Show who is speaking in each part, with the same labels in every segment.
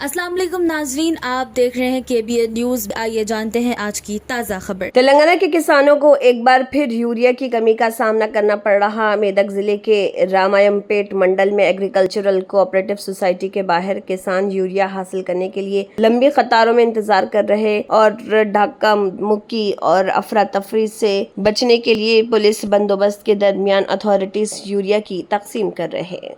Speaker 1: अस्सलाम वालेकुम नाजरीन, आप देख रहे हैं KBN न्यूज़। आइए जानते हैं आज की ताज़ा खबर।
Speaker 2: तेलंगाना के किसानों को एक बार फिर यूरिया की कमी का सामना करना पड़ रहा। मेदक जिले के रामायमपेट मंडल में एग्रीकल्चरल कोऑपरेटिव सोसाइटी के बाहर किसान यूरिया हासिल करने के लिए लंबी कतारों में इंतजार कर रहे और धक्का मुक्की और अफरा तफरी से बचने के लिए पुलिस बंदोबस्त के दरमियान अथॉरिटीज यूरिया की तकसीम कर रहे हैं।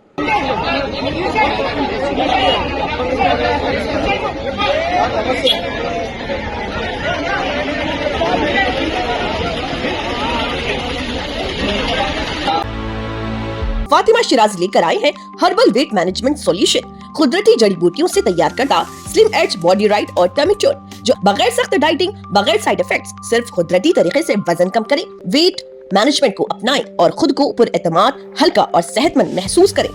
Speaker 3: फातिमा शिराज लेकर आए हैं हर्बल वेट मैनेजमेंट सॉल्यूशन। कुदरती जड़ी बूटियों से तैयार करता स्लिम एज बॉडी राइट और टर्मिट्योर, जो बगैर सख्त डाइटिंग, बगैर साइड इफेक्ट्स, सिर्फ कुदरती तरीके से वजन कम करे। वेट मैनेजमेंट को अपनाएं और खुद को पुरएतमाद, हल्का और सेहतमंद महसूस करें।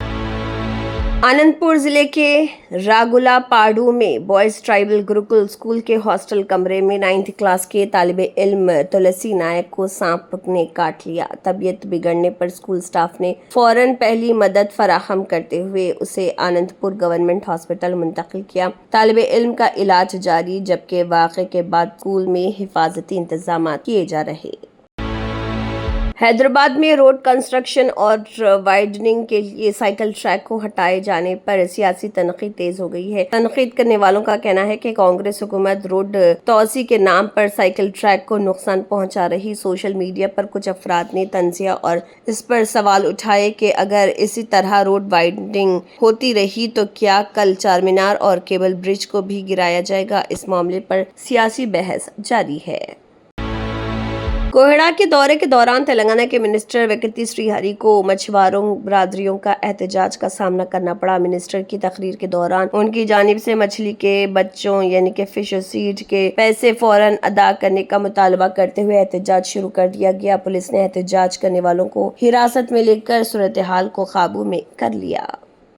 Speaker 2: आनंदपुर जिले के रागुला पाड़ू में बॉयज ट्राइबल गुरुकुल स्कूल के हॉस्टल कमरे में 9th क्लास के तालिबे इल्म तुलसी नायक को सांप ने काट लिया। तबीयत बिगड़ने पर स्कूल स्टाफ ने फौरन पहली मदद फराहम करते हुए उसे आनंदपुर गवर्नमेंट हॉस्पिटल मुंतकिल किया। तालिबे इल्म का इलाज जारी, जबकि वाक़े के बाद स्कूल में हिफाजती इंतजाम किए जा रहे। हैदराबाद में रोड कंस्ट्रक्शन और वाइडनिंग के लिए साइकिल ट्रैक को हटाए जाने पर सियासी तनकीद तेज हो गई है। तनकीद करने वालों का कहना है कि कांग्रेस हुकूमत रोड तोसी के नाम पर साइकिल ट्रैक को नुकसान पहुंचा रही। सोशल मीडिया पर कुछ अफराद ने तंजिया और इस पर सवाल उठाए कि अगर इसी तरह रोड वाइडनिंग होती रही तो क्या कल चारमीनार और केबल ब्रिज को भी गिराया जाएगा। इस मामले पर सियासी बहस जारी है। कोहड़ा के दौरे के दौरान तेलंगाना के मिनिस्टर वेंकटी श्रीहरि को मछुआरों बरादरियों का एहतजाज का सामना करना पड़ा। मिनिस्टर की तकरीर के दौरान उनकी जानिब से मछली के बच्चों यानी कि फिश सीड के पैसे फौरन अदा करने का मुतालबा करते हुए एहतजाज शुरू कर दिया गया। पुलिस ने एहतजाज करने वालों को हिरासत में लेकर सूरत हाल को काबू में कर लिया।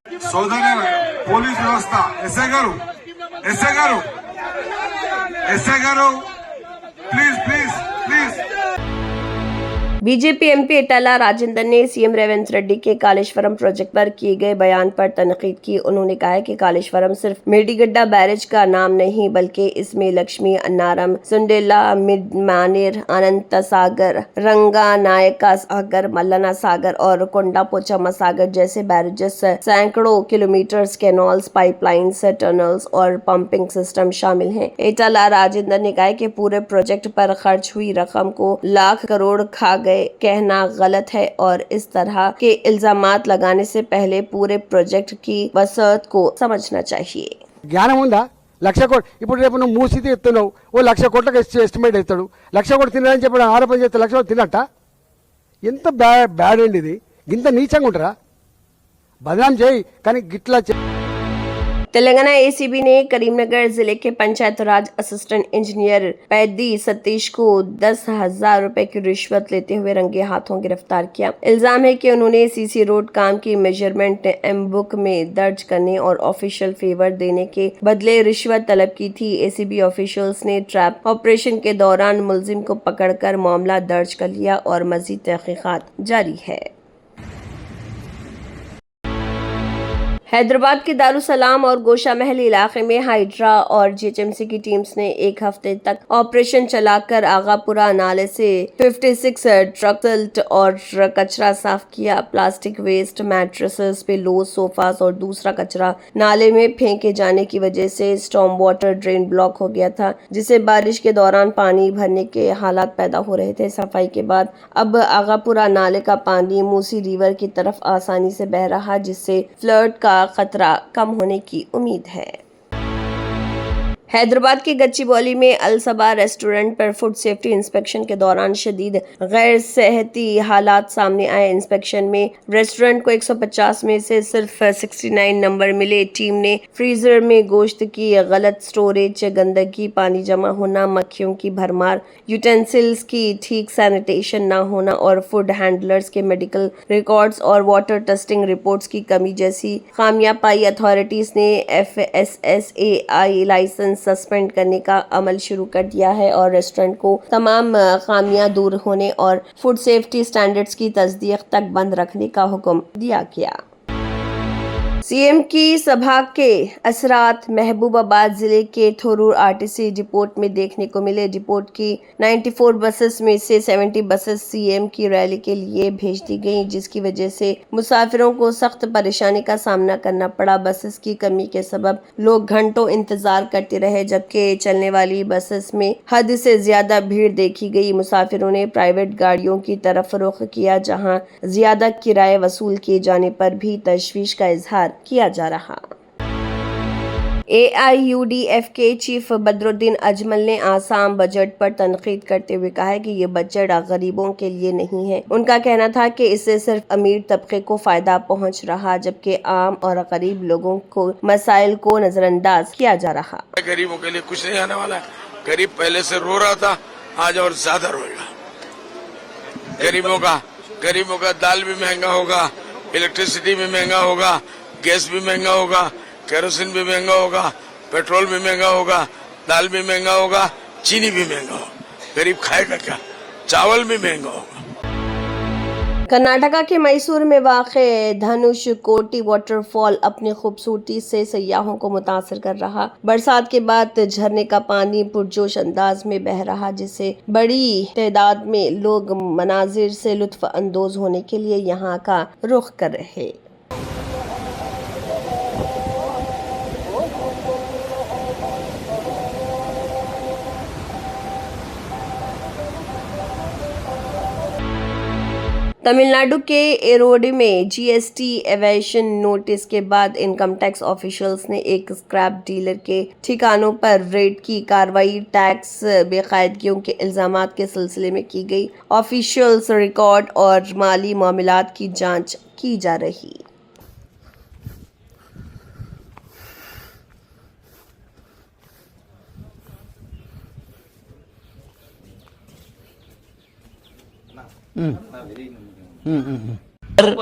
Speaker 4: पुलिस व्यवस्था ऐसे करो please please please.
Speaker 2: BJP MP Etala Rajender ने सीएम रेवंत रेड्डी के कालेश्वरम प्रोजेक्ट पर किए गए बयान पर तनकीद की। उन्होंने कहा है कि कालेश्वरम सिर्फ मेडिगड्डा बैरेज का नाम नहीं, बल्कि इसमें लक्ष्मी, अन्नारम, सुंडेला, मिडमानेर, अनंत सागर, रंगा नायका सागर, मल्लना सागर और कोंडा पोचम्मा सागर जैसे बैरेजेस, सैकड़ों किलोमीटर कैनॉल्स, पाइपलाइंस, टनल्स और पंपिंग सिस्टम शामिल हैं। इटाला राजेंद्र ने कहा कि पूरे प्रोजेक्ट पर खर्च हुई रकम को लाख करोड़ खा कहना गलत है और इस तरह के इल्जामात लगाने से पहले पूरे प्रोजेक्ट की वसअत को समझना चाहिए।
Speaker 5: జ్ఞానం ఉందా? 1,00,000 కోట్లు ఇప్పుడు రేపు నువ్వు మూసితే ఎత్తున్నావు, ఓ 1,00,000 కోట్లకు ఎస్టిమేట్ అవుతాడు. 1,00,000 కోట్లు తినని చెప్పి ఆరోపణ చేస్తే 1,00,000 కోట్లు తినట్ట? ఎంత బ్యాడ్ అండి ఇది. ఇంత నీచంగా ఉంటారా? బదనాం చేయి కానీ గిట్లా
Speaker 2: तेलंगाना एसीबी ने करीमनगर जिले के पंचायत राज असिस्टेंट इंजीनियर पैदी सतीश को 10,000 रुपए की रिश्वत लेते हुए रंगे हाथों गिरफ्तार किया। इल्जाम है कि उन्होंने सीसी रोड काम की मेजरमेंट एम बुक में दर्ज करने और ऑफिशियल फेवर देने के बदले रिश्वत तलब की थी। एसीबी ऑफिशियल्स ने ट्रैप ऑपरेशन के दौरान मुलजिम को पकड़कर मामला दर्ज कर लिया और मजीद तहकीकात जारी है। हैदराबाद के दारुसलाम और गोशा महल इलाके में हाइड्रा और जीएचएमसी की टीम्स ने एक हफ्ते तक ऑपरेशन चलाकर आगापुरा नाले से 56 ट्रक और कचरा साफ किया। Plastic waste, mattresses, pillow, sofas और दूसरा कचरा नाले में फेंके जाने की वजह से स्टॉर्म वाटर ड्रेन ब्लॉक हो गया था, जिससे बारिश के दौरान पानी भरने के हालात पैदा हो रहे थे। सफाई के बाद अब आगापुरा नाले का पानी मूसी रिवर की तरफ आसानी से बह रहा, जिससे फ्लड का खतरा कम होने की उम्मीद है। हैदराबाद के गच्चीबौली में अल-सबा रेस्टोरेंट पर फूड सेफ्टी इंस्पेक्शन के दौरान शदीद गैर सेहती हालात सामने आए। इंस्पेक्शन में रेस्टोरेंट को 150 में से सिर्फ 69 नंबर मिले। टीम ने फ्रीजर में गोश्त की गलत स्टोरेज, गंदगी, पानी जमा होना, मक्खियों की भरमार, यूटेंसिल्स की ठीक सैनिटेशन न होना और फूड हैंडलर्स के मेडिकल रिकॉर्ड्स और वाटर टेस्टिंग रिपोर्ट्स की कमी जैसी खामियां पाई। अथॉरिटीज ने FSSAI लाइसेंस सस्पेंड करने का अमल शुरू कर दिया है और रेस्टोरेंट को तमाम खामियां दूर होने और फूड सेफ्टी स्टैंडर्ड्स की तस्दीक तक बंद रखने का हुक्म दिया गया। सीएम की सभा के असरात महबूबाबाद जिले के थोरूर आरटीसी डिपोट में देखने को मिले। डिपोट की 94 बसेस में से 70 बसेस सीएम की रैली के लिए भेज दी गईं, जिसकी वजह से मुसाफिरों को सख्त परेशानी का सामना करना पड़ा। बसेस की कमी के सबब लोग घंटों इंतजार करते रहे, जबकि चलने वाली बसेस में हद से ज्यादा भीड़ देखी गई। मुसाफिरों ने प्राइवेट गाड़ियों की तरफ रुख किया, जहां ज्यादा किराए वसूल किए जाने पर भी तशवीश का इजहार किया जा रहा। AIUDF के चीफ बदरुद्दीन अजमल ने आसाम बजट पर तनकीद करते हुए कहा है कि ये बजट गरीबों के लिए नहीं है। उनका कहना था कि इससे सिर्फ अमीर तबके को फायदा पहुंच रहा, जबकि आम और गरीब लोगों को मसाइल को नजरअंदाज किया जा रहा।
Speaker 6: गरीबों के लिए कुछ नहीं आने वाला है। गरीब पहले से रो रहा था, आज और ज्यादा रोएगा। गरीबों का दाल भी महंगा होगा, इलेक्ट्रिसिटी भी महंगा होगा, गैस भी महंगा होगा, केरोसिन भी महंगा होगा, पेट्रोल भी महंगा होगा, दाल भी महंगा होगा, चीनी भी महंगा होगा। गरीब खाएगा क्या? चावल भी महंगा होगा।
Speaker 2: कर्नाटका के मैसूर में वाक़े धनुषकोटी वाटरफॉल अपनी खूबसूरती से सयाहों को मुतासर कर रहा। बरसात के बाद झरने का पानी पुरजोश अंदाज में बह रहा, जिससे बड़ी तादाद में लोग मनाजिर से लुत्फ अंदोज होने के लिए यहाँ का रुख कर रहे। तमिलनाडु के एरोड में GST एवेशन नोटिस के बाद इनकम टैक्स ऑफिशियल्स ने एक स्क्रैप डीलर के ठिकानों पर रेड की कार्रवाई। टैक्स बेकायदगियों के इल्जामात के सिलसिले में की गई। ऑफिशियल्स रिकॉर्ड और माली मामलात की जांच की जा रही।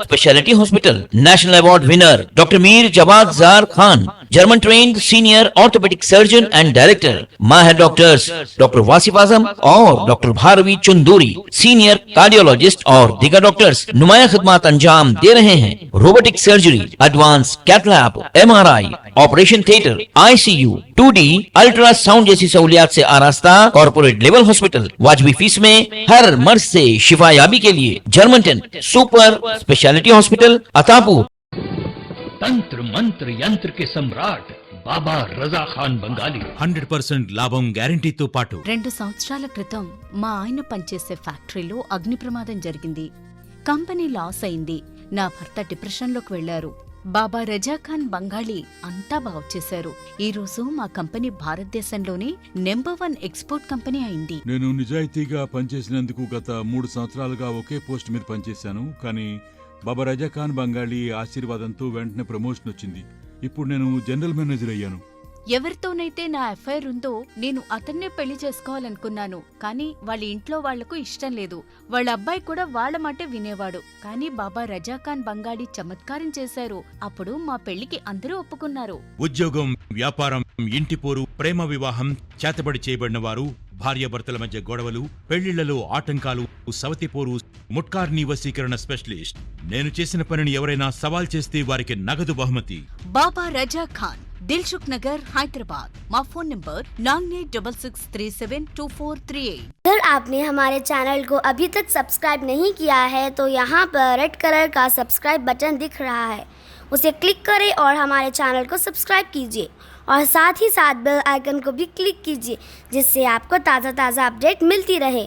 Speaker 7: Speciality hospital national award winner doctor Mir Jawad Zar Khan, German trained senior orthopaedic surgeon and director, माहिर डॉक्टर्स डॉक्टर वासिफ आजम और doctor Bharavi Chanduri, senior cardiologist और दीगर डॉक्टर्स नुमाया खिदमत अंजाम दे रहे हैं। Robotic surgery, advance cath lab, MRI, operation theatre, ICU, 2D ultrasound जैसी सहूलियात से आरास्ता कॉर्पोरेट लेवल हॉस्पिटल। वाजबी फीस में हर मर्ज से शिफायाबी के लिए German tent super speciality hospital Attapur.
Speaker 8: तंत्र मंत्र यंत्र के सम्राट బాబా రజా ఖాన్ బంగాలి 100% లాభం గ్యారెంటీతో పాటు
Speaker 9: 2 సంవత్సరాల క్రితం మా ఆయన పనిచేసే ఫ్యాక్టరీలో అగ్ని ప్రమాదం జరిగింది. కంపెనీ లాస్ అయింది. నా భర్త డిప్రెషన్లోకి వెళ్లారు. బాబా రజా ఖాన్ బంగాళీ అంతా బాగు చేశారు. ఈ రోజు మా కంపెనీ భారతదేశంలోనే #1 ఎక్స్పోర్ట్ కంపెనీ అయింది.
Speaker 10: నేను నిజాయితీగా పనిచేసినందుకు గత 3 సంవత్సరాలుగా ఒకే పోస్ట్ మీద పనిచేశాను. కానీ బాబా రజా ఖాన్ బంగాళీ ఆశీర్వాదంతో వెంటనే ప్రమోషన్ వచ్చింది. ఇప్పుడు నేను జనరల్ మేనేజర్ అయ్యాను.
Speaker 9: ఎవరితోనైతే నా అఫైర్ ఉందో నేను అతన్నే పెళ్లి చేసుకోవాలనుకున్నాను. కానీ వాళ్ళ ఇంట్లో వాళ్లకు ఇష్టం లేదు. వాళ్ళ అబ్బాయి కూడా వాళ్ళ మాటే వినేవాడు. కానీ బాబా రజా ఖాన్ బంగాళీ చమత్కారం చేశారు. అప్పుడు మా పెళ్లికి అందరూ ఒప్పుకున్నారు.
Speaker 8: ఉద్యోగం, వ్యాపారం, ఇంటి పోరు, ప్రేమ వివాహం, చేతబడి చేయబడిన వారు, భార్యాభర్తల మధ్య గొడవలు, పెళ్లిళ్లలో ఆటంకాలు, సవతిపోరు, ముట్కార్నీ వశీకరణ స్పెషలిస్ట్. నేను చేసిన పనిని ఎవరైనా సవాల్ చేస్తే వారికి నగదు బహుమతి.
Speaker 9: బాబా రజా ఖాన్, दिलसुख नगर, हैदराबाद। माँ फोन नंबर 9866372438।
Speaker 11: अगर आपने हमारे चैनल को अभी तक सब्सक्राइब नहीं किया है तो यहाँ पर रेड कलर का सब्सक्राइब बटन दिख रहा है, उसे क्लिक करें और हमारे चैनल को सब्सक्राइब कीजिए और साथ ही साथ बेल आइकन को भी क्लिक कीजिए, जिससे आपको ताज़ा अपडेट मिलती रहे।